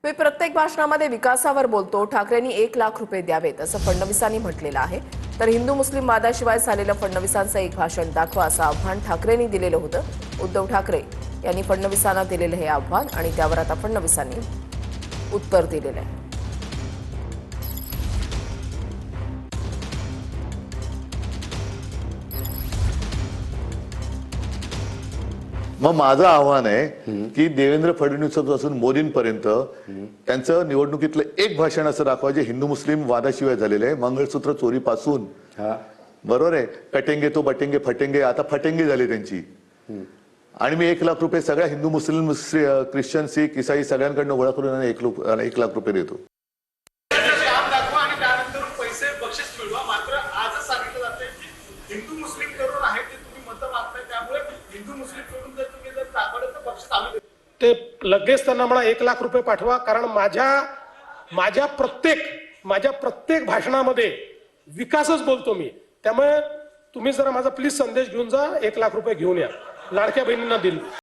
मी प्रत्येक भाषणामध्ये विकासावर बोलतो. ठाकरेंनी 1,00,000 रुपये द्यावेत असं फडणवीसांनी म्हटलेलं आहे. तर हिंदू मुस्लिम वादाशिवाय झालेलं फडणवीसांचं एक भाषण दाखवा असं आव्हान ठाकरेंनी दिलेलं होतं. उद्धव ठाकरे यांनी फडणवीसांना दिलेलं हे आव्हान आणि त्यावर आता फडणवीसांनी उत्तर दिलेलं आहे. मग माझं आव्हान आहे की देवेंद्र फडणवीसांपासून मोदींपर्यंत त्यांचं निवडणुकीतलं एक भाषण असं दाखवा जे हिंदू मुस्लिम वादाशिवाय झालेलं आहे. मंगळसूत्र चोरीपासून बरोबर आहे, कटेंगे तो बटेंगे फटेंगे, आता फटेंगे झाली त्यांची. आणि मी 1,00,000 रुपये सगळ्या हिंदू मुस्लिम ख्रिश्चन सिख ईसाई सगळ्यांकडनं गोळा करून 1,00,000 रुपये देतो. मात्र आजच सांगितलं जाते हिंदू मुस्लिम तरुण आहेत ते तुम्ही मतं मागताय, त्यामुळे हिंदू मुस्लिम तरुण जर तुम्ही जर दाखवलं तर पक्ष चालू देतो. ते लगेच त्यांना मला 1,00,000 रुपये पाठवा, कारण माझ्या प्रत्येक भाषणामध्ये विकासच बोलतो मी. त्यामुळे तुम्ही जरा माझा प्लीज संदेश घेऊन जा, 1,00,000 रुपये घेऊन या, लाडक्या बहिणींना दिल.